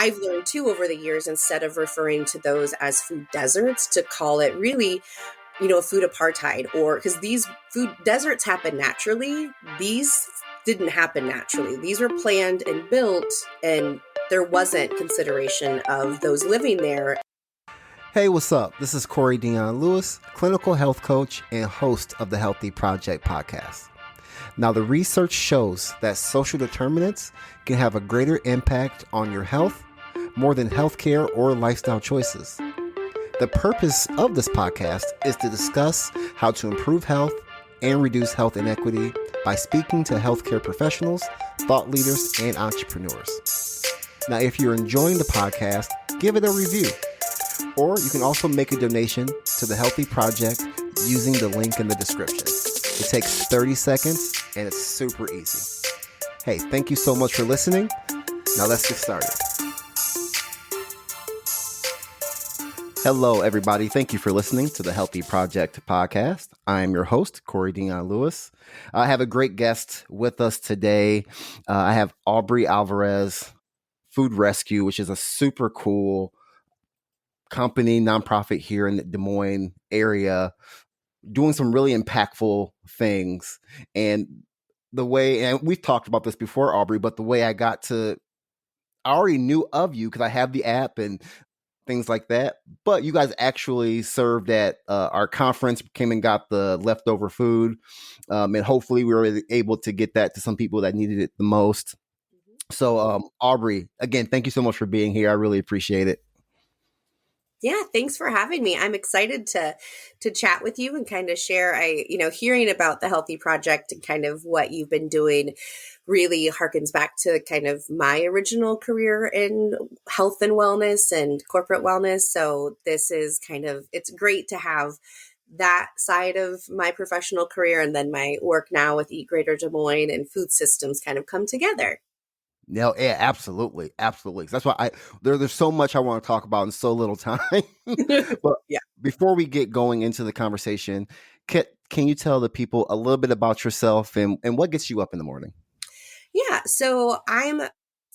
I've learned too over the years, instead of referring to those as food deserts, to call it really, a food apartheid, or because these food deserts happen naturally. These didn't happen naturally. These were planned and built, and there wasn't consideration of those living there. Hey, what's up? This is Corey Dion Lewis, clinical health coach and host of the Healthy Project podcast. Now, the research shows that social determinants can have a greater impact on your health more than healthcare or lifestyle choices. The purpose of this podcast is to discuss how to improve health and reduce health inequity by speaking to healthcare professionals, thought leaders, and entrepreneurs. Now, if you're enjoying the podcast, give it a review. Or you can also make a donation to the Healthy Project using the link in the description. It takes 30 seconds and it's super easy. Hey, thank you so much for listening. Now let's get started. Hello, everybody. Thank you for listening to the Healthy Project podcast. I'm your host, Corey Dion Lewis. I have a great guest with us today. I have Aubrey Alvarez, Food Rescue, which is a super cool company, nonprofit here in the Des Moines area, doing some really impactful things. And we've talked about this before, Aubrey, but the way I already knew of you because I have the app and things like that. But you guys actually served at our conference, came and got the leftover food. And hopefully we were able to get that to some people that needed it the most. So, Aubrey, again, thank you so much for being here. I really appreciate it. Yeah, thanks for having me. I'm excited to chat with you and kind of share. Hearing about the Healthy Project and kind of what you've been doing really harkens back to kind of my original career in health and wellness and corporate wellness. So this is it's great to have that side of my professional career and then my work now with Eat Greater Des Moines and food systems kind of come together. No, yeah, absolutely. Absolutely. That's why there's so much I want to talk about in so little time. But yeah. Before we get going into the conversation, can you tell the people a little bit about yourself and what gets you up in the morning? Yeah. So I'm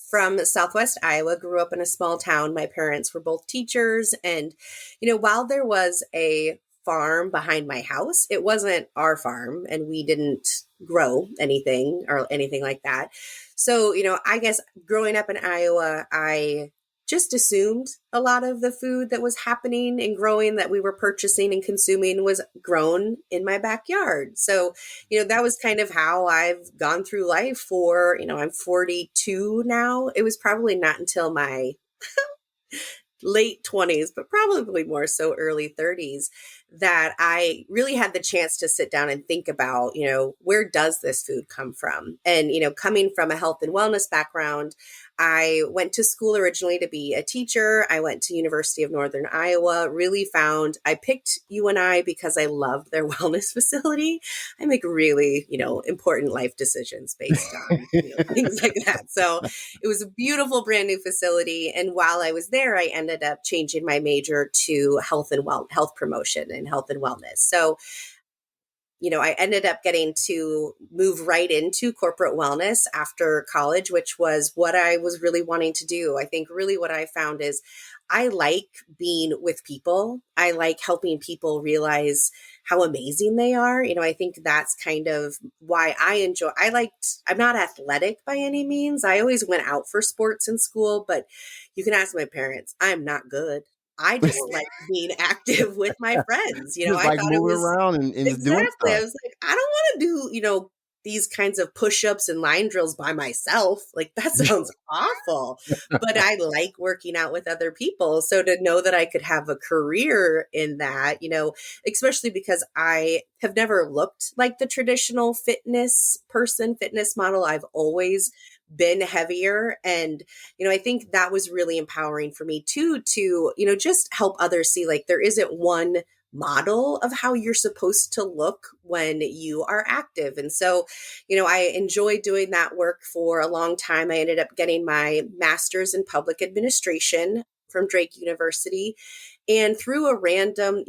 from Southwest Iowa, grew up in a small town. My parents were both teachers. And, while there was a farm behind my house, it wasn't our farm and we didn't grow anything or anything like that. So, I guess growing up in Iowa, I just assumed a lot of the food that was happening and growing that we were purchasing and consuming was grown in my backyard. So, that was kind of how I've gone through life for, I'm 42 now. It was probably not until my late 20s, but probably more so early 30s, that I really had the chance to sit down and think about, where does this food come from? And, coming from a health and wellness background, I went to school originally to be a teacher. I went to University of Northern Iowa, I picked UNI because I loved their wellness facility. I make really, important life decisions based on things like that. So it was a beautiful, brand new facility. And while I was there, I ended up changing my major to health promotion and health and wellness. So I ended up getting to move right into corporate wellness after college, which was what I was really wanting to do. I think really what I found is I like being with people. I like helping people realize how amazing they are. I think that's kind of why I'm not athletic by any means. I always went out for sports in school, but you can ask my parents, I'm not good. I just like being active with my friends. I like thought moving around and exactly. doing stuff. I was like, I don't want to do, these kinds of push-ups and line drills by myself. Like that sounds awful, but I like working out with other people. So to know that I could have a career in that, especially because I have never looked like the traditional fitness model. I've always been heavier. And, I think that was really empowering for me too, to, just help others see like there isn't one model of how you're supposed to look when you are active. And so, I enjoyed doing that work for a long time. I ended up getting my master's in public administration from Drake University. And through a random,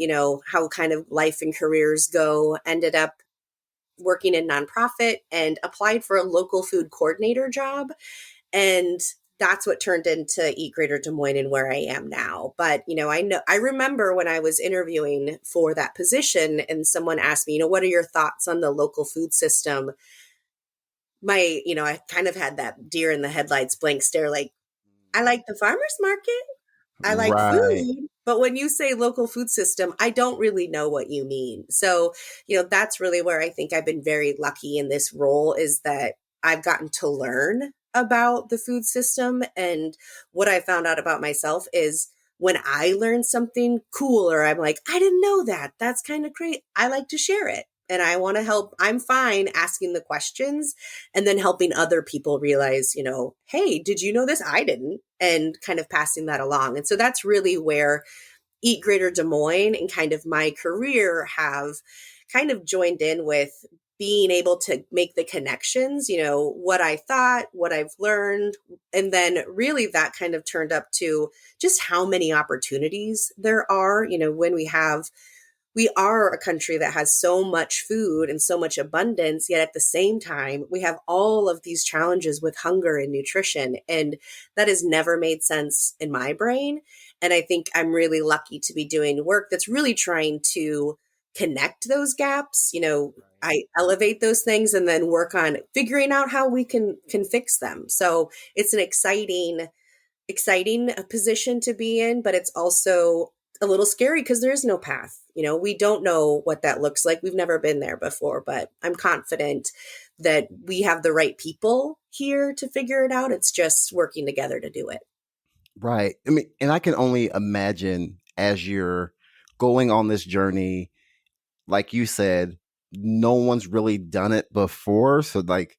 how kind of life and careers go, ended up working in nonprofit and applied for a local food coordinator job. And that's what turned into Eat Greater Des Moines and where I am now. But, I remember when I was interviewing for that position and someone asked me, what are your thoughts on the local food system? I kind of had that deer in the headlights blank stare, like, I like the farmer's market. I like Right. food, but when you say local food system, I don't really know what you mean. So, that's really where I think I've been very lucky in this role, is that I've gotten to learn about the food system. And what I found out about myself is when I learn something cool, or I'm like, I didn't know that. That's kind of great. I like to share it. And I want to help. I'm fine asking the questions and then helping other people realize, hey, did you know this? I didn't. And kind of passing that along. And so that's really where Eat Greater Des Moines and kind of my career have kind of joined in with being able to make the connections, what I thought, what I've learned. And then really that kind of turned up to just how many opportunities there are, when we are a country that has so much food and so much abundance, yet at the same time, we have all of these challenges with hunger and nutrition. And that has never made sense in my brain. And I think I'm really lucky to be doing work that's really trying to connect those gaps. I elevate those things and then work on figuring out how we can fix them. So it's an exciting position to be in, but it's also a little scary because there is no path. We don't know what that looks like. We've never been there before, but I'm confident that we have the right people here to figure it out. It's just working together to do it. Right. I mean, and I can only imagine as you're going on this journey, like you said, no one's really done it before. So like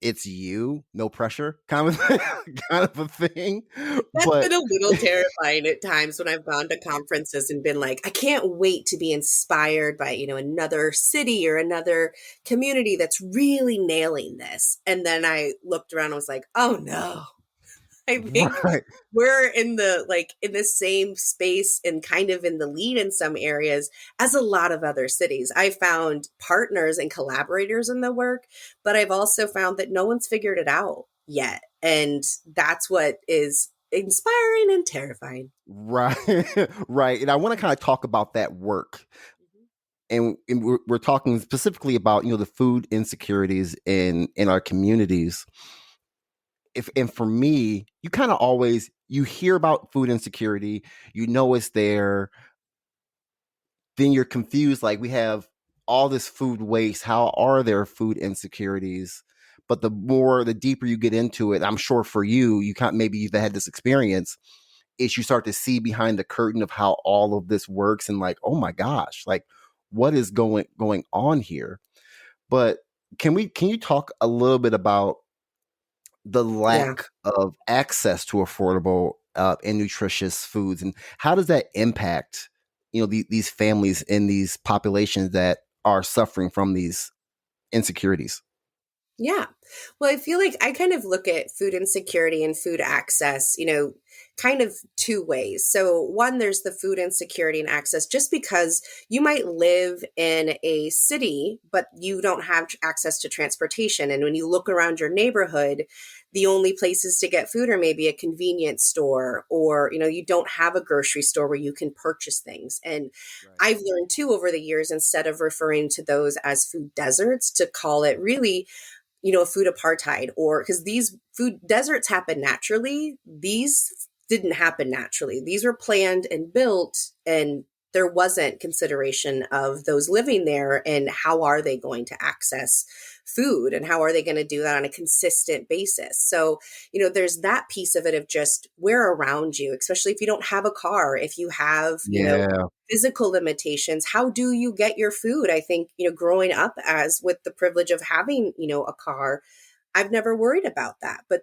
it's you, no pressure kind of kind of a thing. That's But been a little terrifying at times when I've gone to conferences and been like, I can't wait to be inspired by, another city or another community that's really nailing this. And then I looked around and was like, oh no, I think right. we're in the same space and kind of in the lead in some areas as a lot of other cities. I found partners and collaborators in the work, but I've also found that no one's figured it out yet. And that's what is inspiring and terrifying. Right. Right. And I want to kind of talk about that work. Mhm. And we're talking specifically about, the food insecurities in our communities. If and for me, you kind of always you hear about food insecurity, it's there, then you're confused. Like we have all this food waste. How are there food insecurities? But the deeper you get into it, I'm sure for you, you can't maybe you've had this experience, is you start to see behind the curtain of how all of this works and like, oh my gosh, like what is going on here? But can you talk a little bit about the Yeah. lack of access to affordable and nutritious foods, and how does that impact these families in these populations that are suffering from these insecurities? Yeah. Well, I feel like I kind of look at food insecurity and food access, kind of two ways. So, one, there's the food insecurity and access, just because you might live in a city, but you don't have access to transportation. And when you look around your neighborhood, the only places to get food are maybe a convenience store, or, you don't have a grocery store where you can purchase things. And Right. I've learned too over the years, instead of referring to those as food deserts, to call it really food apartheid, or because these food deserts happen naturally. These didn't happen naturally. These were planned and built, and there wasn't consideration of those living there and how are they going to access food and how are they going to do that on a consistent basis. So, there's that piece of it of just where around you, especially if you don't have a car, if you have, Yeah. physical limitations, how do you get your food? I think, growing up as with the privilege of having, a car, I've never worried about that. But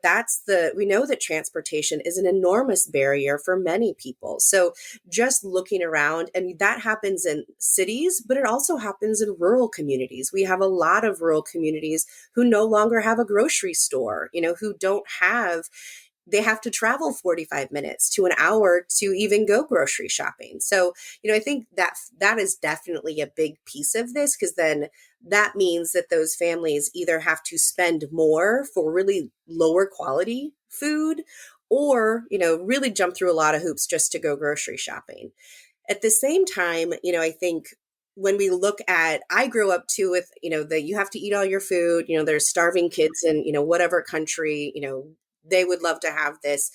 we know that transportation is an enormous barrier for many people. So just looking around, and that happens in cities, but it also happens in rural communities. We have a lot of rural communities who no longer have a grocery store, who don't have they have to travel 45 minutes to an hour to even go grocery shopping. So, I think that is definitely a big piece of this, because then that means that those families either have to spend more for really lower quality food, or, really jump through a lot of hoops just to go grocery shopping. At the same time, I think when we look at, I grew up too with, that you have to eat all your food, there's starving kids in, whatever country, they would love to have this.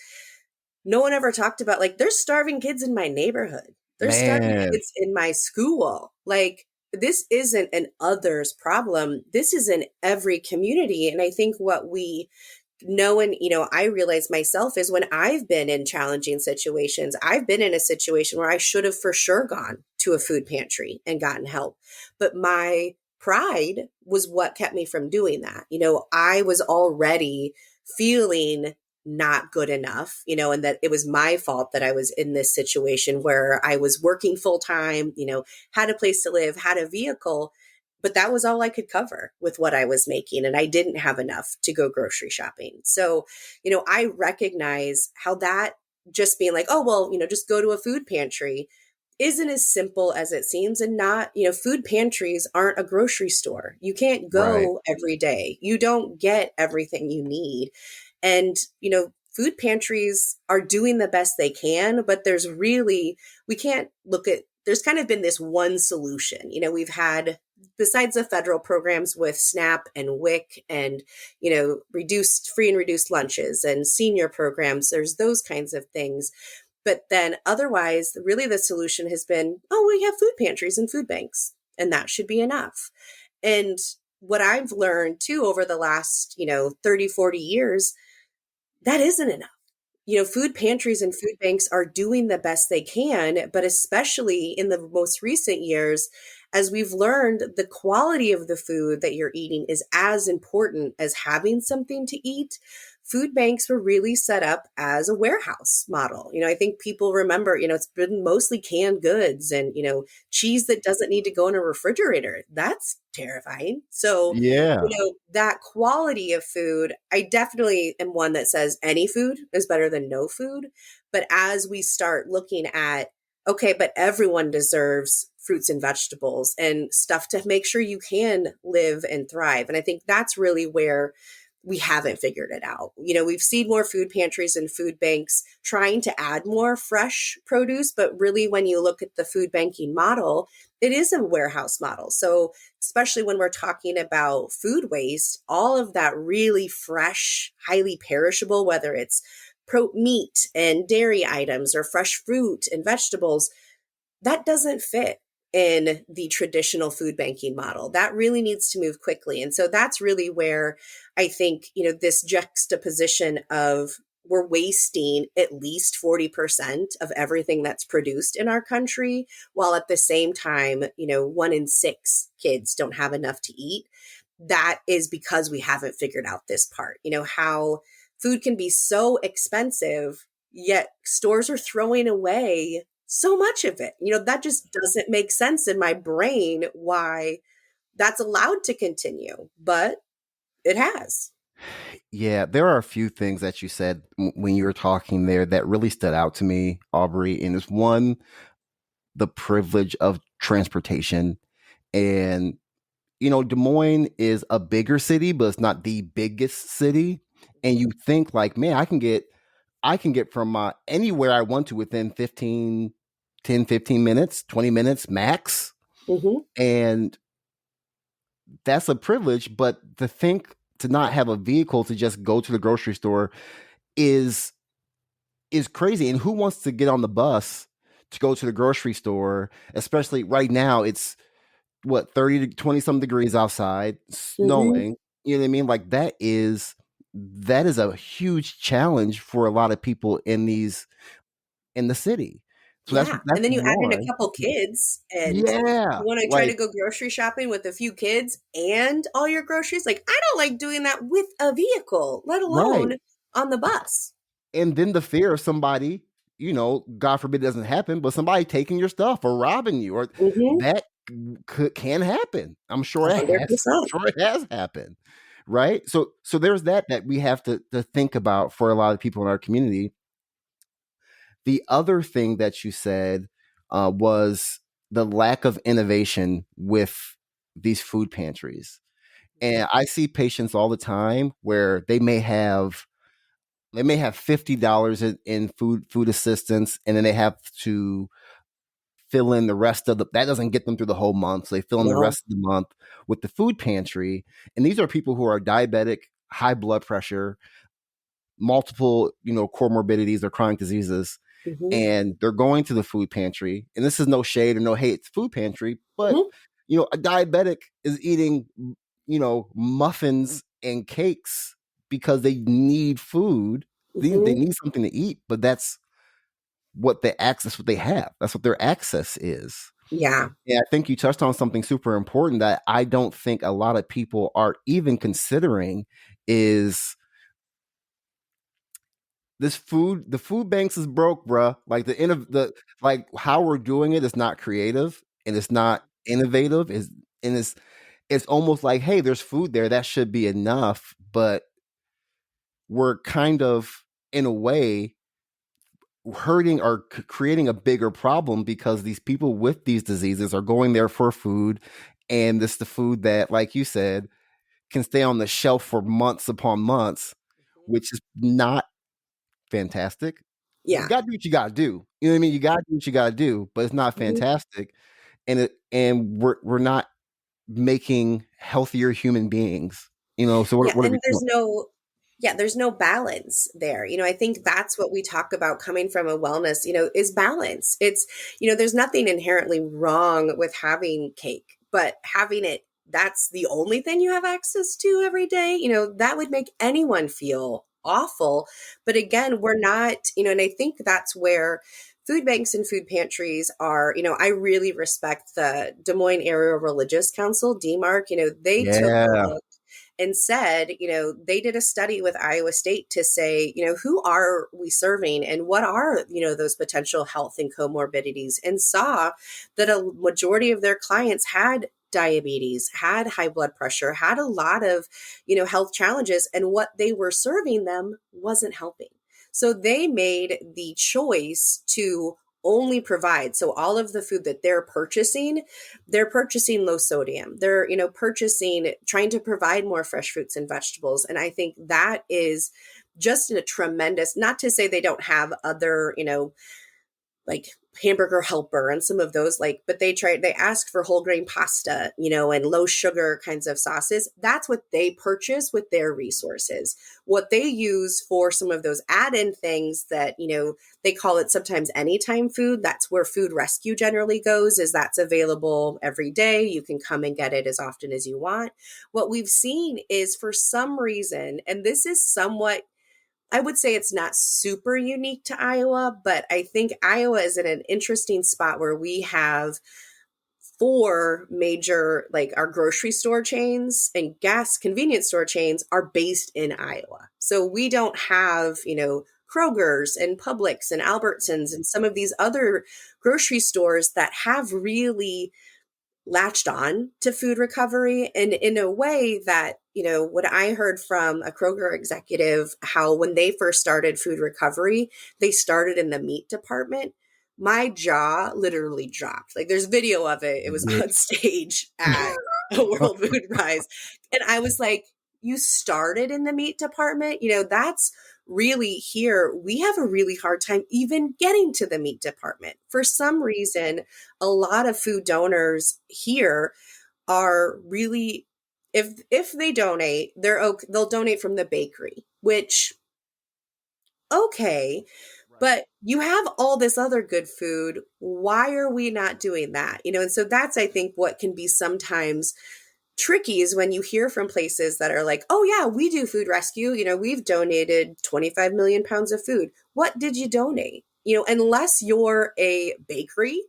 No one ever talked about, like, there's starving kids in my neighborhood. There's starving Man. kids in my school. Like, this isn't an others problem. This is in every community. And I think what we know, and I realize myself, is when I've been in challenging situations, I've been in a situation where I should have for sure gone to a food pantry and gotten help, but my pride was what kept me from doing that. I was already feeling not good enough, and that it was my fault that I was in this situation where I was working full time, had a place to live, had a vehicle, but that was all I could cover with what I was making. And I didn't have enough to go grocery shopping. So, I recognize how that, just being like, oh, well, just go to a food pantry, isn't as simple as it seems. And not, food pantries aren't a grocery store. You can't Right. go every day. You don't get everything you need. And, food pantries are doing the best they can, but we can't look at, there's kind of been this one solution. We've had, besides the federal programs with SNAP and WIC and, reduced free and reduced lunches and senior programs, there's those kinds of things. But then otherwise, really the solution has been, oh, we have food pantries and food banks, and that should be enough. And what I've learned too over the last, 30, 40 years, that isn't enough. Food pantries and food banks are doing the best they can, but especially in the most recent years, as we've learned, the quality of the food that you're eating is as important as having something to eat. Food banks were really set up as a warehouse model. I think people remember, it's been mostly canned goods and, cheese that doesn't need to go in a refrigerator. That's terrifying. So, Yeah. that quality of food, I definitely am one that says any food is better than no food. But as we start looking at, okay, but everyone deserves fruits and vegetables and stuff to make sure you can live and thrive. And I think that's really where we haven't figured it out. We've seen more food pantries and food banks trying to add more fresh produce, but really when you look at the food banking model, it is a warehouse model. So especially when we're talking about food waste, all of that really fresh, highly perishable, whether it's meat and dairy items or fresh fruit and vegetables, that doesn't fit in the traditional food banking model. That really needs to move quickly. And so that's really where I think, this juxtaposition of, we're wasting at least 40% of everything that's produced in our country, while at the same time, 1 in 6 kids don't have enough to eat. That is because we haven't figured out this part, how food can be so expensive, yet stores are throwing away so much of it. That just doesn't make sense in my brain why that's allowed to continue, but it has. Yeah, there are a few things that you said when you were talking there that really stood out to me, Aubrey. And it's one, the privilege of transportation. And, Des Moines is a bigger city, but it's not the biggest city. And you think like, man, I can get from anywhere I want to within 15 minutes, 20 minutes max. Hmm. And that's a privilege. But to not have a vehicle to just go to the grocery store is crazy. And who wants to get on the bus to go to the grocery store, especially right now? It's what, 30 to 20 some degrees outside, Hmm. snowing. You know what I mean? Like that is a huge challenge for a lot of people in the city. So that's Yeah. And that's then you add in a one. couple kids and Yeah. you want to try to Like, go grocery shopping with a few kids and all your groceries. Like, I don't like doing that with a vehicle, let right. alone on the bus. And then the fear of somebody, God forbid it doesn't happen, but somebody taking your stuff or robbing you, or Hmm. that can happen. I'm sure it has. I'm 100%. sure it has happened. Right. So there's that we have to think about for a lot of people in our community. The other thing that you said was the lack of innovation with these food pantries. And I see patients all the time where they may have they may have $50 in food assistance, and then they have to fill in the rest of that doesn't get them through the whole month. So they fill in the No. rest of the month with the food pantry. And these are people who are diabetic, high blood pressure, multiple, comorbidities or chronic diseases. Hmm. And they're going to the food pantry. And this is no shade or no hate, it's food pantry, but Hmm. a diabetic is eating, muffins and cakes because they need food. They Hmm. need something to eat, but that's what they have. That's what their access is. Yeah. Yeah, I think you touched on something super important that I don't think a lot of people are even considering is the food banks is broke, bruh. Like like how we're doing it is not creative and it's not innovative and it's almost like, hey, there's food there, that should be enough, but we're kind of in a way hurting or creating a bigger problem because these people with these diseases are going there for food, and this the food that, like you said, can stay on the shelf for months upon months, which is not fantastic. You Yeah. got to do what you got to do. You know what I mean? You got to do what you got to do, but it's not Mhm. fantastic, and we're not making healthier human beings. So Yeah, what are we and doing? there's no balance there. I think that's what we talk about coming from a wellness, is balance. It's, there's nothing inherently wrong with having cake, but having it, that's the only thing you have access to every day, that would make anyone feel awful. But again, we're not, and I think that's where food banks and food pantries are, I really respect the Des Moines Area Religious Council, DMARC, they took a Yeah, look and said, they did a study with Iowa State to say, who are we serving and what are, those potential health and comorbidities, and saw that a majority of their clients had diabetes, had high blood pressure, had a lot of, health challenges, and what they were serving them wasn't helping. So they made the choice to only provide, so all of the food that they're purchasing low sodium, they're purchasing, trying to provide more fresh fruits and vegetables. And I think that is just a tremendous, not to say they don't have other, like hamburger helper and some of those, like, but they ask for whole grain pasta, and low sugar kinds of sauces. That's what they purchase with their resources. What they use for some of those add-in things that, they call it sometimes anytime food. That's where food rescue generally goes, is that's available every day. You can come and get it as often as you want. What we've seen is, for some reason, and this is somewhat, I would say it's not super unique to Iowa, but I think Iowa is in an interesting spot where we have four major, like, our grocery store chains and gas convenience store chains are based in Iowa. So we don't have, Kroger's and Publix and Albertsons and some of these other grocery stores that have really latched on to food recovery, and in a way that, what I heard from a Kroger executive, how when they first started food recovery, they started in the meat department. My jaw literally dropped. Like, there's video of it. It was yeah. on stage at a World Food Rise. And I was like, you started in the meat department? That's really, here we have a really hard time even getting to the meat department. For some reason, a lot of food donors here are really, if they donate, they'll donate from the bakery, which, okay, Right. but you have all this other good food. Why are we not doing that? And so that's, I think, what can be sometimes tricky, is when you hear from places that are like, oh yeah, we do food rescue, we've donated 25 million pounds of food. What did you donate? Unless you're a bakery,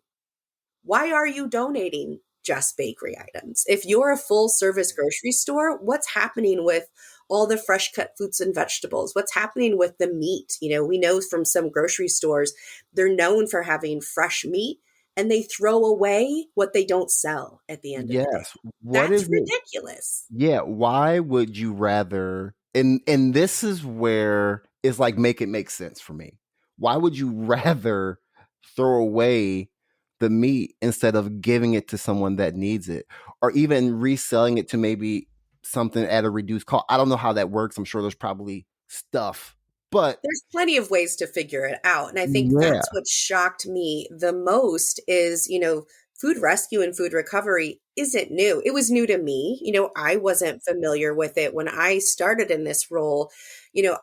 why are you donating just bakery items? If you're a full service grocery store, what's happening with all the fresh cut fruits and vegetables? What's happening with the meat? We know from some grocery stores, they're known for having fresh meat, and they throw away what they don't sell at the end of the day. Yes. What That's is it? ridiculous. Yeah, why would you rather, and this is where it's like, make it make sense for me. Why would you rather throw away the meat instead of giving it to someone that needs it, or even reselling it to maybe something at a reduced cost? I don't know how that works. I'm sure there's probably stuff. But There's plenty of ways to figure it out. And I think yeah, that's what shocked me the most is, food rescue and food recovery isn't new. It was new to me. I wasn't familiar with it when I started in this role.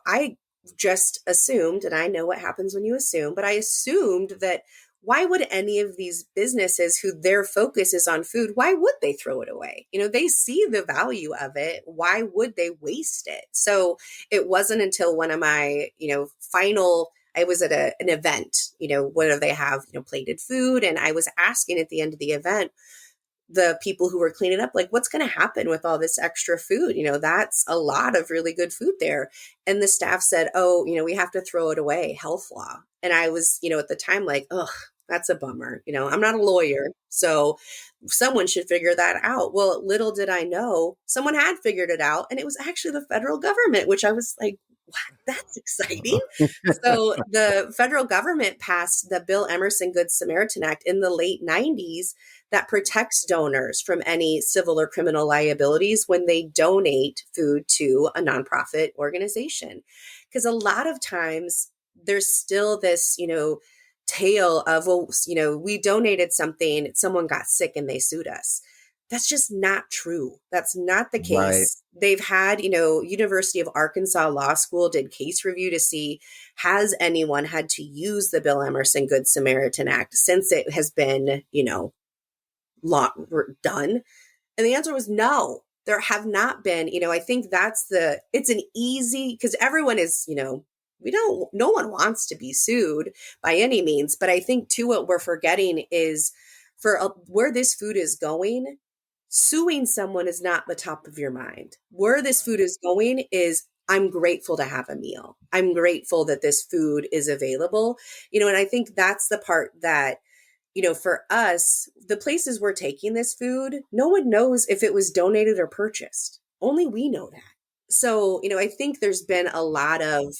I just assumed, and I know what happens when you assume, but I assumed that why would any of these businesses who their focus is on food, why would they throw it away? They see the value of it. Why would they waste it? So it wasn't until one of my, I was at an event, where they have, plated food. And I was asking at the end of the event, the people who were cleaning up, like, what's going to happen with all this extra food? That's a lot of really good food there. And the staff said, oh, we have to throw it away, health law. And I was, at the time like, ugh, that's a bummer. I'm not a lawyer, so someone should figure that out. Well, little did I know, someone had figured it out, and it was actually the federal government, which I was like, what? That's exciting. So the federal government passed the Bill Emerson Good Samaritan Act in the late 90s that protects donors from any civil or criminal liabilities when they donate food to a nonprofit organization. Because a lot of times there's still this, tale of, well, we donated something, someone got sick and they sued us. That's just not true. That's not the right, case. They've had, University of Arkansas Law School did case review to see, has anyone had to use the Bill Emerson Good Samaritan Act since it has been, law done? And the answer was no, there have not been. I think it's an easy, because everyone is, no one wants to be sued by any means. But I think too, what we're forgetting is where this food is going, suing someone is not the top of your mind. Where this food is going is, I'm grateful to have a meal. I'm grateful that this food is available. And I think that's the part that, for us, the places we're taking this food, no one knows if it was donated or purchased. Only we know that. So, I think there's been a lot of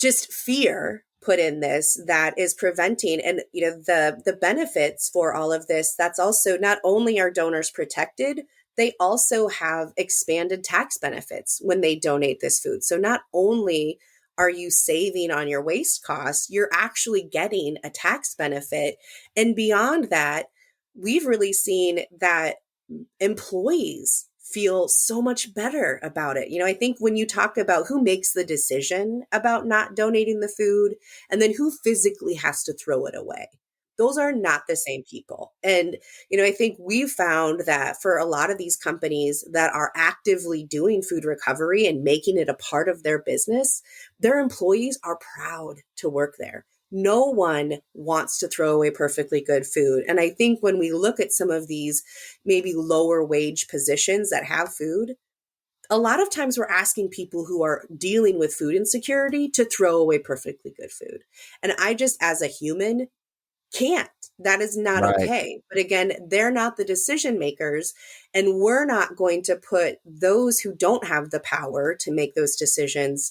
just fear put in this that is preventing, and the benefits for all of this, that's also, not only are donors protected, they also have expanded tax benefits when they donate this food. So not only are you saving on your waste costs, you're actually getting a tax benefit. And beyond that, we've really seen that employees feel so much better about it. I think when you talk about who makes the decision about not donating the food and then who physically has to throw it away, those are not the same people. And, I think we've found that for a lot of these companies that are actively doing food recovery and making it a part of their business, their employees are proud to work there. No one wants to throw away perfectly good food. And I think when we look at some of these maybe lower wage positions that have food, a lot of times we're asking people who are dealing with food insecurity to throw away perfectly good food. And I just, as a human, can't. That is not right. okay. But again, they're not the decision makers. And we're not going to put those who don't have the power to make those decisions,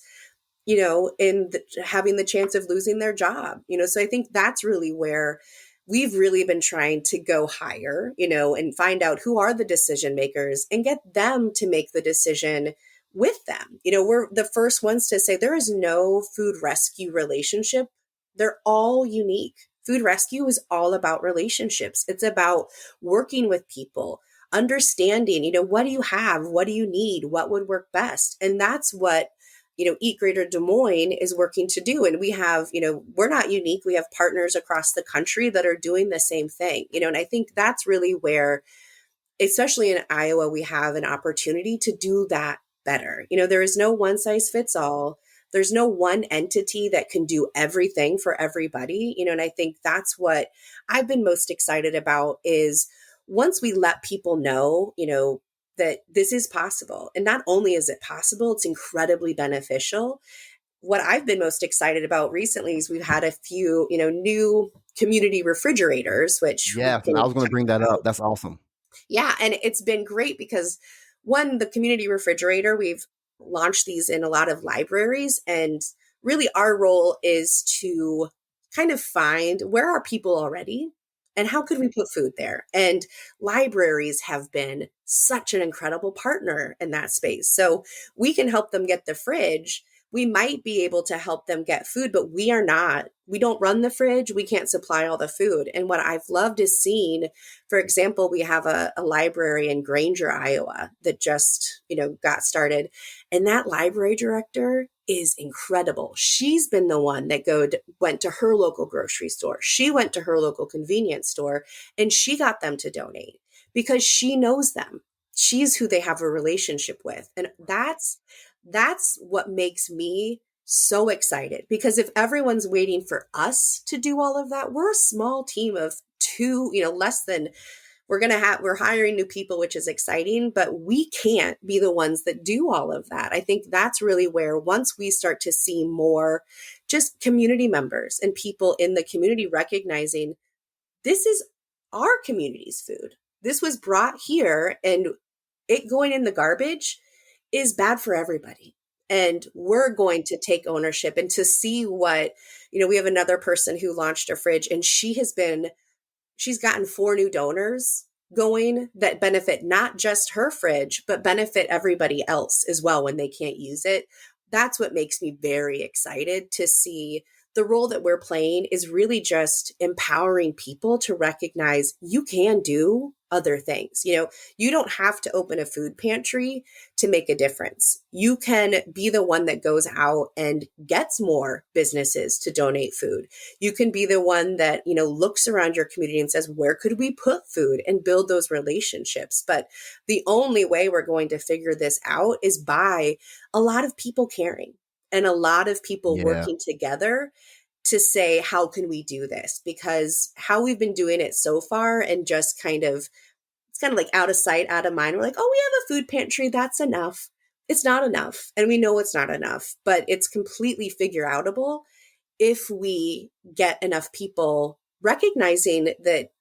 having the chance of losing their job. So I think that's really where we've really been trying to go higher, and find out who are the decision makers and get them to make the decision with them. We're the first ones to say there is no food rescue relationship. They're all unique. Food rescue is all about relationships. It's about working with people, understanding, what do you have? What do you need? What would work best? And that's what Eat Greater Des Moines is working to do. And we have, we're not unique. We have partners across the country that are doing the same thing, and I think that's really where, especially in Iowa, we have an opportunity to do that better. There is no one size fits all. There's no one entity that can do everything for everybody, and I think that's what I've been most excited about is once we let people know, that this is possible. And not only is it possible, it's incredibly beneficial. What I've been most excited about recently is we've had a few, new community refrigerators, which we Yes, and can I was going to talk bring that up. about. That's awesome. Yeah. And it's been great because one, the community refrigerator, we've launched these in a lot of libraries. And really our role is to kind of find where are people already and how could we put food there? And libraries have been such an incredible partner in that space. So we can help them get the fridge, we might be able to help them get food, but we don't run the fridge. We can't supply all the food. And what I've loved is seeing, for example, we have a library in Granger, Iowa that just, got started. And that library director is incredible. She's been the one that went to her local grocery store. She went to her local convenience store and she got them to donate because she knows them. She's who they have a relationship with. And that's what makes me so excited, because if everyone's waiting for us to do all of that, we're a small team of two, less than we're hiring new people, which is exciting, but we can't be the ones that do all of that. I think that's really where, once we start to see more just community members and people in the community recognizing this is our community's food. This was brought here, and it going in the garbage is bad for everybody. And we're going to take ownership and to see what, we have another person who launched a fridge, and she's gotten 4 new donors going that benefit not just her fridge, but benefit everybody else as well when they can't use it. That's what makes me very excited to see. The role that we're playing is really just empowering people to recognize you can do other things. You don't have to open a food pantry to make a difference. You can be the one that goes out and gets more businesses to donate food. You can be the one that, looks around your community and says, where could we put food, and build those relationships? But the only way we're going to figure this out is by a lot of people caring and a lot of people Yeah. working together to say, how can we do this? Because how we've been doing it so far, and just it's kind of like out of sight, out of mind. We're like, oh, we have a food pantry. That's enough. It's not enough. And we know it's not enough, but it's completely figure outable if we get enough people recognizing that,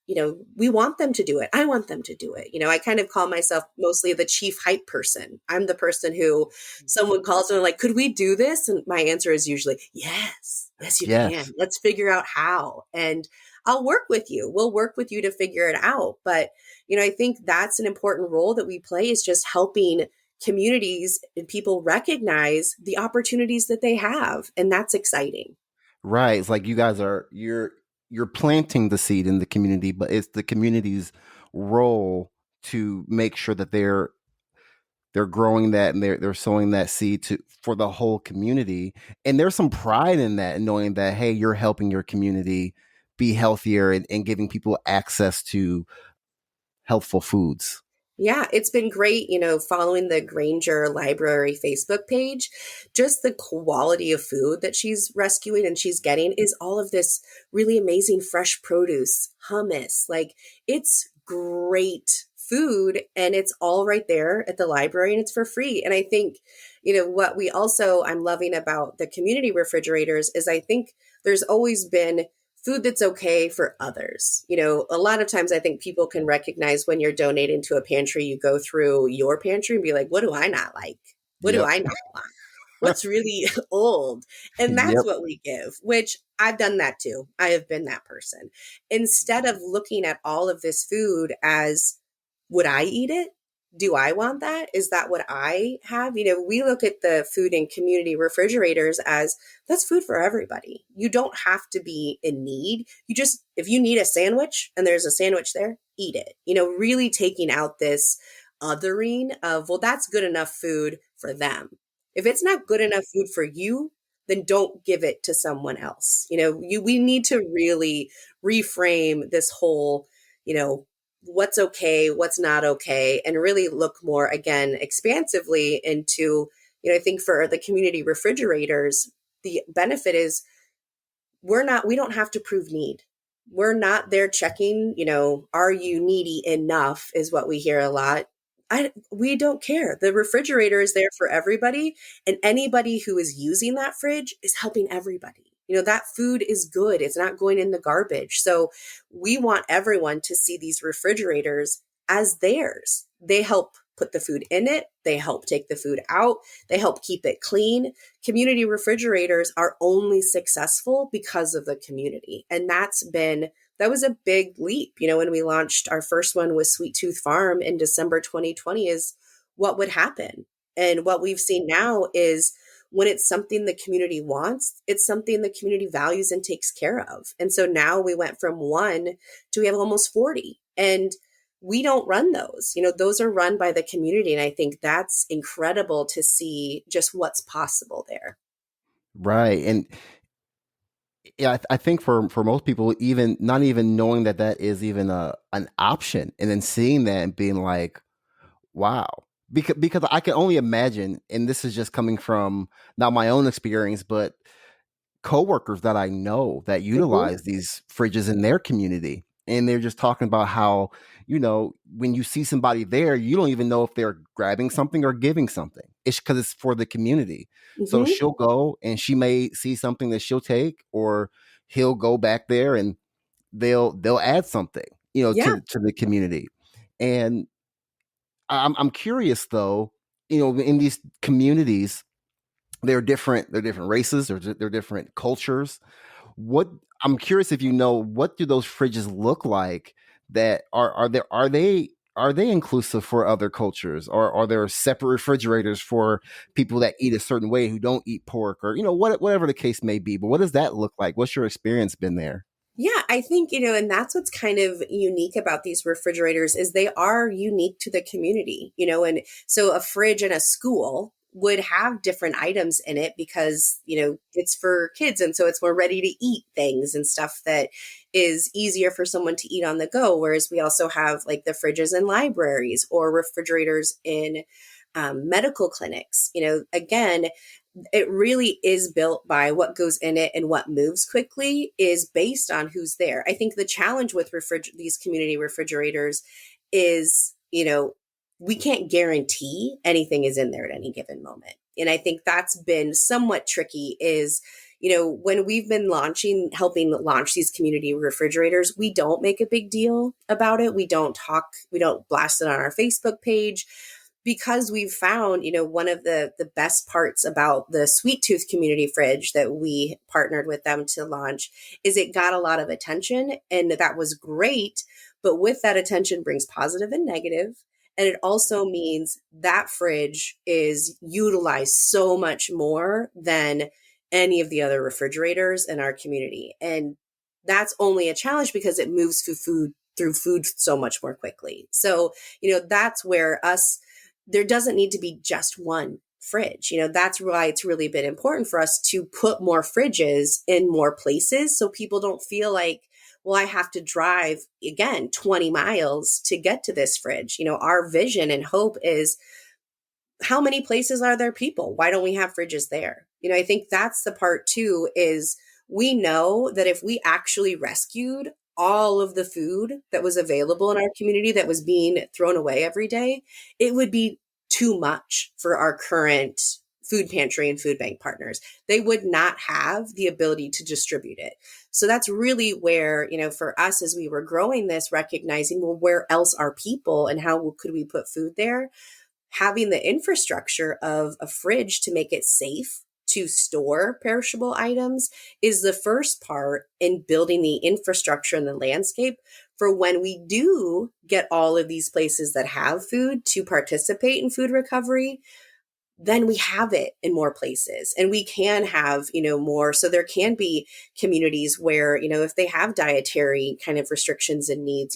we want them to do it. I want them to do it. I kind of call myself mostly the chief hype person. I'm the person who someone calls and like, could we do this? And my answer is usually, yes, you Yes. can. Let's figure out how. And I'll work with you. We'll work with you to figure it out. But, I think that's an important role that we play, is just helping communities and people recognize the opportunities that they have. And that's exciting. Right. It's like you guys you're planting the seed in the community, but it's the community's role to make sure that they're growing that, and they're sowing that seed for the whole community. And there's some pride in that, knowing that, hey, you're helping your community be healthier, and giving people access to healthful foods. Yeah, it's been great, following the Granger Library Facebook page. Just the quality of food that she's rescuing and she's getting is all of this really amazing fresh produce, hummus. Like, it's great food, and it's all right there at the library, and it's for free. And I think, what I'm loving about the community refrigerators is, I think there's always been food that's okay for others. A lot of times I think people can recognize when you're donating to a pantry, you go through your pantry and be like, what do I not like? What do Yep. I not want? What's really old? And that's Yep. what we give, which I've done that too. I have been that person. Instead of looking at all of this food as, would I eat it? Do I want that? Is that what I have? We look at the food in community refrigerators as, that's food for everybody. You don't have to be in need. If you need a sandwich and there's a sandwich there, eat it. Really taking out this othering of, well, that's good enough food for them. If it's not good enough food for you, then don't give it to someone else. We need to really reframe this whole, what's okay, what's not okay, and really look more, again, expansively into, I think for the community refrigerators, the benefit is we don't have to prove need. We're not there checking, are you needy enough, is what we hear a lot. We don't care. The refrigerator is there for everybody, and anybody who is using that fridge is helping everybody. That food is good. It's not going in the garbage. So we want everyone to see these refrigerators as theirs. They help put the food in it. They help take the food out. They help keep it clean. Community refrigerators are only successful because of the community. And that was a big leap. When we launched our first one with Sweet Tooth Farm in December 2020, is what would happen. And what we've seen now is when it's something the community wants, it's something the community values and takes care of. And so now we went from one to we have almost 40. And we don't run those. Those are run by the community. And I think that's incredible to see just what's possible there. Right. And yeah, I think for most people, even not even knowing that that is even an option, and then seeing that and being like, wow. Because I can only imagine, and this is just coming from not my own experience, but coworkers that I know that Mhm. utilize these fridges in their community. And they're just talking about how, when you see somebody there, you don't even know if they're grabbing something or giving something. It's because it's for the community. So Mhm. she'll go and she may see something that she'll take, or he'll go back there and they'll add something, Yeah. to the community. And I'm curious though, in these communities, they're different races, they're different cultures. What I'm curious if what do those fridges look like that are they inclusive for other cultures, or are there separate refrigerators for people that eat a certain way who don't eat pork, or whatever the case may be? But what does that look like? What's your experience been there? Yeah, I think, and that's what's kind of unique about these refrigerators is they are unique to the community, and so a fridge in a school would have different items in it because, it's for kids. And so it's more ready to eat things and stuff that is easier for someone to eat on the go. Whereas we also have like the fridges in libraries or refrigerators in medical clinics. Again, it really is built by what goes in it, and what moves quickly is based on who's there. I think the challenge with these community refrigerators is, we can't guarantee anything is in there at any given moment. And I think that's been somewhat tricky is, when we've been helping launch these community refrigerators, we don't make a big deal about it. We don't blast it on our Facebook page, because we've found, one of the best parts about the Sweet Tooth community fridge that we partnered with them to launch is it got a lot of attention, and that was great. But with that attention brings positive and negative. And it also means that fridge is utilized so much more than any of the other refrigerators in our community. And that's only a challenge because it moves through food so much more quickly. So, that's where there doesn't need to be just one fridge. That's why it's really been important for us to put more fridges in more places so people don't feel like, well, I have to drive again 20 miles to get to this fridge. Our vision and hope is, how many places are there people? Why don't we have fridges there? I think that's the part too, is we know that if we actually rescued all of the food that was available in our community that was being thrown away every day, it would be too much for our current food pantry and food bank partners. They would not have the ability to distribute it. So that's really where, for us as we were growing this, recognizing, well, where else are people and how could we put food there? Having the infrastructure of a fridge to make it safe to store perishable items is the first part in building the infrastructure and the landscape for when we do get all of these places that have food to participate in food recovery. Then we have it in more places, and we can have, more. So there can be communities where, if they have dietary kind of restrictions and needs,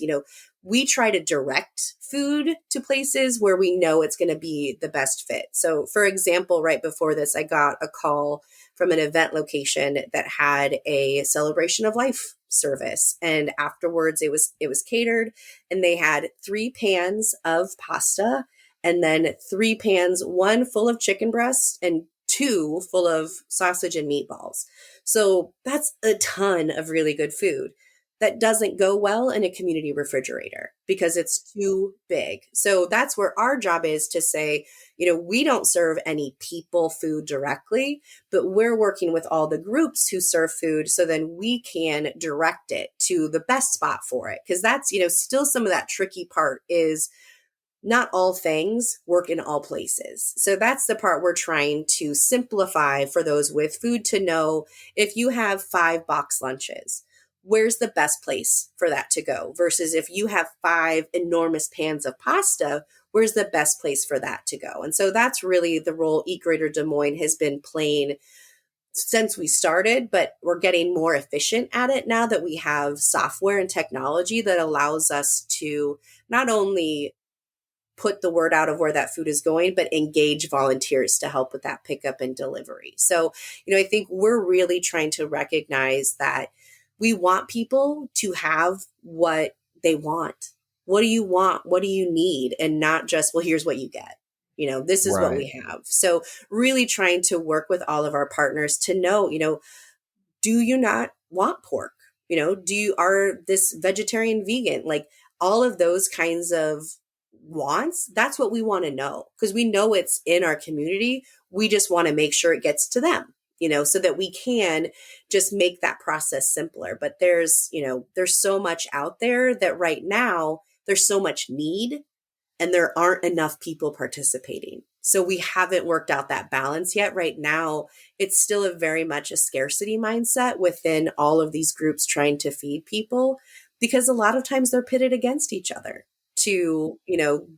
we try to direct food to places where we know it's going to be the best fit. So for example, right before this, I got a call from an event location that had a celebration of life service. And afterwards it was catered, and they had 3 pans of pasta, and then 3 pans, one full of chicken breast and 2 full of sausage and meatballs. So that's a ton of really good food that doesn't go well in a community refrigerator because it's too big. So that's where our job is to say, we don't serve any people food directly, but we're working with all the groups who serve food so then we can direct it to the best spot for it. Because that's, still some of that tricky part is not all things work in all places. So that's the part we're trying to simplify for those with food to know, if you have 5 box lunches, where's the best place for that to go? Versus if you have 5 enormous pans of pasta, where's the best place for that to go? And so that's really the role Eat Greater Des Moines has been playing since we started, but we're getting more efficient at it now that we have software and technology that allows us to not only put the word out of where that food is going, but engage volunteers to help with that pickup and delivery. So, I think we're really trying to recognize that we want people to have what they want. What do you want? What do you need? And not just, well, here's what you get. This is what Right. we have. So, really trying to work with all of our partners to know, do you not want pork? Are this vegetarian, vegan? Like all of those kinds of wants, that's what we want to know because we know it's in our community. We just want to make sure it gets to them, so that we can just make that process simpler. But there's so much out there that right now there's so much need and there aren't enough people participating. So we haven't worked out that balance yet. Right now, it's still a very much a scarcity mindset within all of these groups trying to feed people because a lot of times they're pitted against each other to,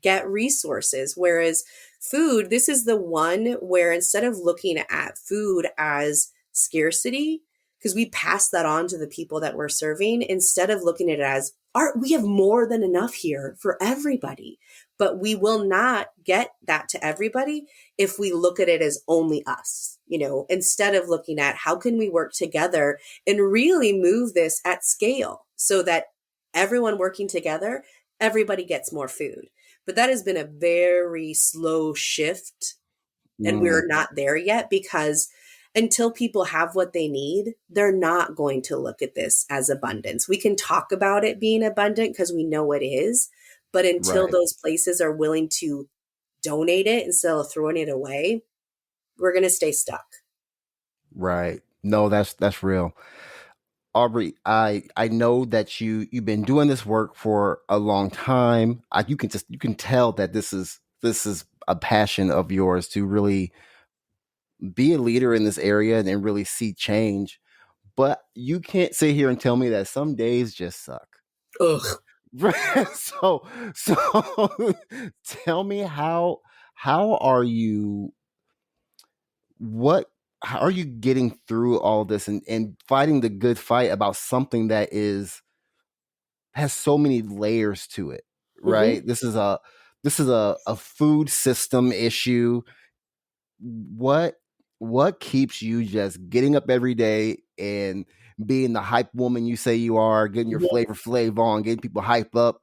get resources. Whereas food, this is the one where instead of looking at food as scarcity, because we pass that on to the people that we're serving, instead of looking at it as, we have more than enough here for everybody. But we will not get that to everybody if we look at it as only us, instead of looking at how can we work together and really move this at scale so that everyone working together, everybody gets more food. But that has been a very slow shift and Mm, we're not there yet because until people have what they need, they're not going to look at this as abundance. We can talk about it being abundant because we know it is, but until right. those places are willing to donate it instead of throwing it away, we're going to stay stuck. Right. No, that's real. Aubrey, I know that you've been doing this work for a long time. You can tell that this is a passion of yours to really be a leader in this area and really see change. But you can't sit here and tell me that some days just suck. Ugh. So tell me how are you what how are you getting through all this and fighting the good fight about something that is has so many layers to it, Mhm. right? This is a food system issue. What keeps you just getting up every day and being the hype woman you say you are, getting your Mhm. flavor on, getting people hype up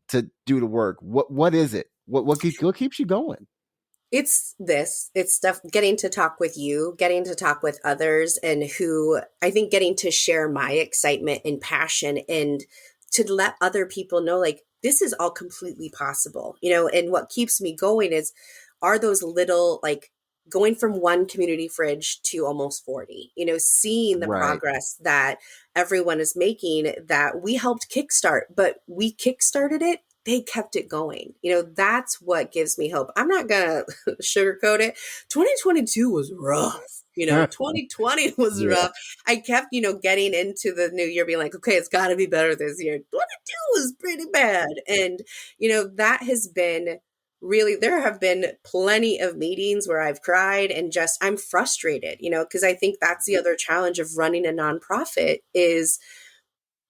to do the work? What is it? What keeps you going? It's stuff getting to talk with you, getting to talk with others, and who I think getting to share my excitement and passion and to let other people know, like, this is all completely possible, and what keeps me going are those little, like, going from one community fridge to almost 40, seeing the Right. progress that everyone is making that we helped kickstart, but we kickstarted it, they kept it going. That's what gives me hope. I'm not going to sugarcoat it. 2022 was rough. 2020 was Yeah. rough. I kept, getting into the new year being like, okay, it's got to be better this year. 22 was pretty bad. And, that has been really, there have been plenty of meetings where I've cried and just, I'm frustrated, because I think that's the other challenge of running a nonprofit is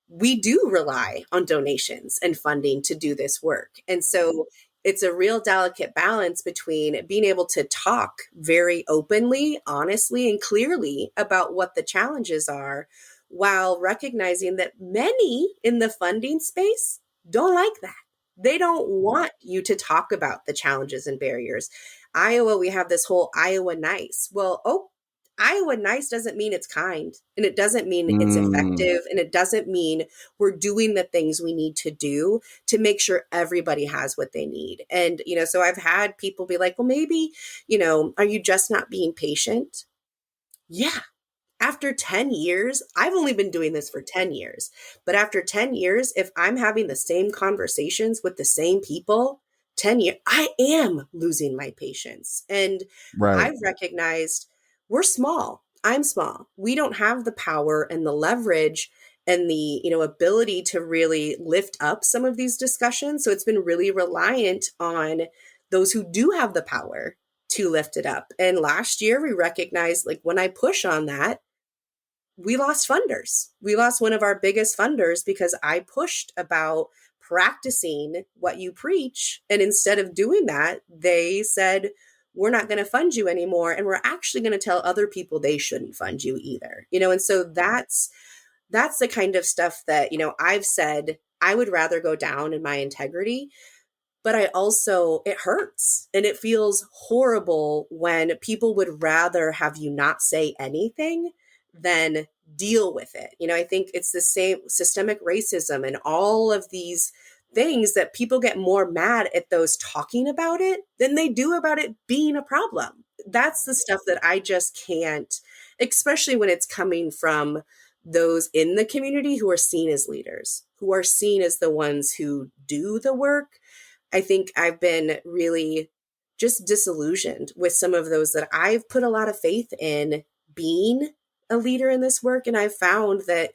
we do rely on donations and funding to do this work. And Right. so it's a real delicate balance between being able to talk very openly, honestly, and clearly about what the challenges are, while recognizing that many in the funding space don't like that. They don't want you to talk about the challenges and barriers. Iowa, we have this whole Iowa nice. Well, Iowa nice doesn't mean it's kind, and it doesn't mean it's Mm, effective, and it doesn't mean we're doing the things we need to do to make sure everybody has what they need. And, so I've had people be like, well, maybe, are you just not being patient? Yeah. After 10 years, I've only been doing this for 10 years, but after 10 years, if I'm having the same conversations with the same people, 10 years, I am losing my patience. And right. I've recognized we're small. I'm small. We don't have the power and the leverage and the ability to really lift up some of these discussions. So it's been really reliant on those who do have the power to lift it up. And last year we recognized, like, when I push on that, we lost funders. We lost one of our biggest funders because I pushed about practicing what you preach. And instead of doing that, they said, we're not going to fund you anymore. And we're actually going to tell other people they shouldn't fund you either. And so that's the kind of stuff that, I've said I would rather go down in my integrity. But it hurts and it feels horrible when people would rather have you not say anything than deal with it. I think it's the same systemic racism and all of these things that people get more mad at those talking about it than they do about it being a problem. That's the stuff that I just can't, especially when it's coming from those in the community who are seen as leaders, who are seen as the ones who do the work. I think I've been really just disillusioned with some of those that I've put a lot of faith in being a leader in this work. And I've found that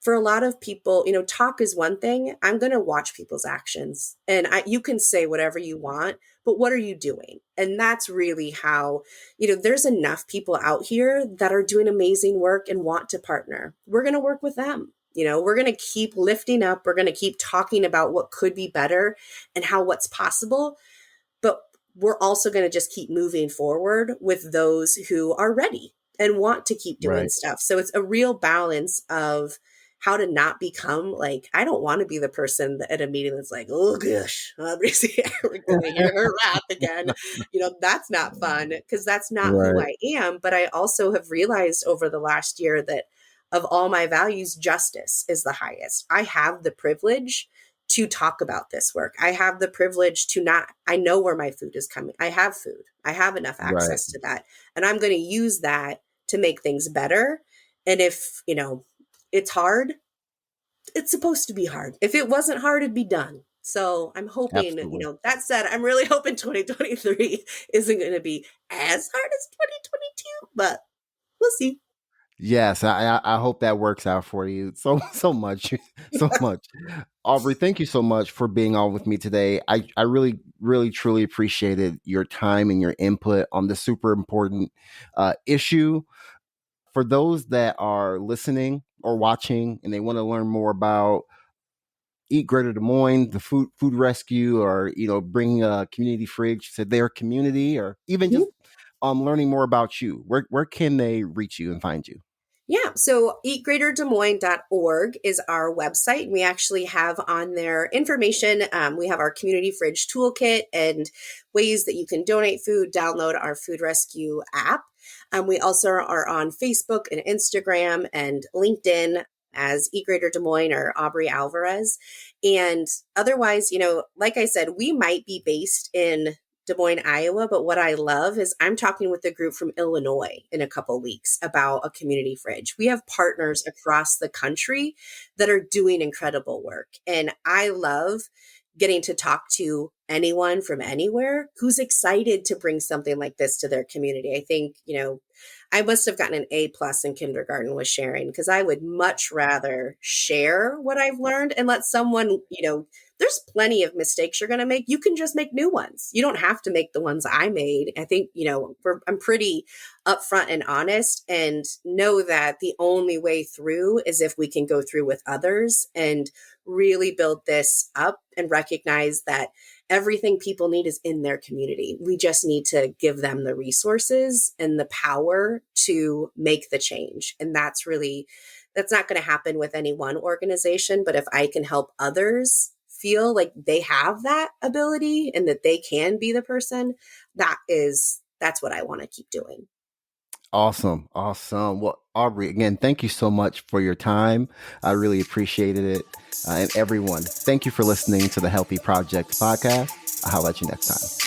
for a lot of people, talk is one thing. I'm going to watch people's actions, and you can say whatever you want, but what are you doing? And that's really how, there's enough people out here that are doing amazing work and want to partner. We're going to work with them. We're going to keep lifting up. We're going to keep talking about what could be better and how what's possible. But we're also going to just keep moving forward with those who are ready and want to keep doing stuff. So it's a real balance of how to not become like, I don't want to be the person at a meeting that's like, oh gosh, Aubrey's here. We're going to hear her wrath again. That's not fun because that's not who I am. But I also have realized over the last year that of all my values, justice is the highest. I have the privilege to talk about this work. I have the privilege I know where my food is coming. I have food. I have enough access to that. And I'm going to use that to make things better. And if, it's hard, it's supposed to be hard. If it wasn't hard, it'd be done. So I'm hoping, that said, I'm really hoping 2023 isn't going to be as hard as 2022, but we'll see. Yes, I hope that works out for you so much, so much. Aubrey, thank you so much for being on with me today. I really, really, truly appreciated your time and your input on this super important issue. For those that are listening or watching and they want to learn more about Eat Greater Des Moines, the food rescue, or bringing a community fridge to their community, or even just learning more about you, where can they reach you and find you? Yeah. So eatgreaterdesmoines.org is our website. We actually have on there information. We have our community fridge toolkit and ways that you can donate food, download our food rescue app. We also are on Facebook and Instagram and LinkedIn as Eat Greater Des Moines or Aubrey Alvarez. And otherwise, like I said, we might be based in Des Moines, Iowa. But what I love is I'm talking with a group from Illinois in a couple weeks about a community fridge. We have partners across the country that are doing incredible work. And I love getting to talk to anyone from anywhere who's excited to bring something like this to their community. I think, I must have gotten an A+ in kindergarten with sharing, because I would much rather share what I've learned and let someone, there's plenty of mistakes you're going to make. You can just make new ones. You don't have to make the ones I made. I think, I'm pretty upfront and honest, and know that the only way through is if we can go through with others and really build this up and recognize that everything people need is in their community. We just need to give them the resources and the power to make the change. And that's not going to happen with any one organization. But if I can help others feel like they have that ability and that they can be the person, that's what I want to keep doing. Awesome. Well, Aubrey, again, thank you so much for your time. I really appreciated it. And everyone, thank you for listening to the Healthy Project podcast. I'll let you next time.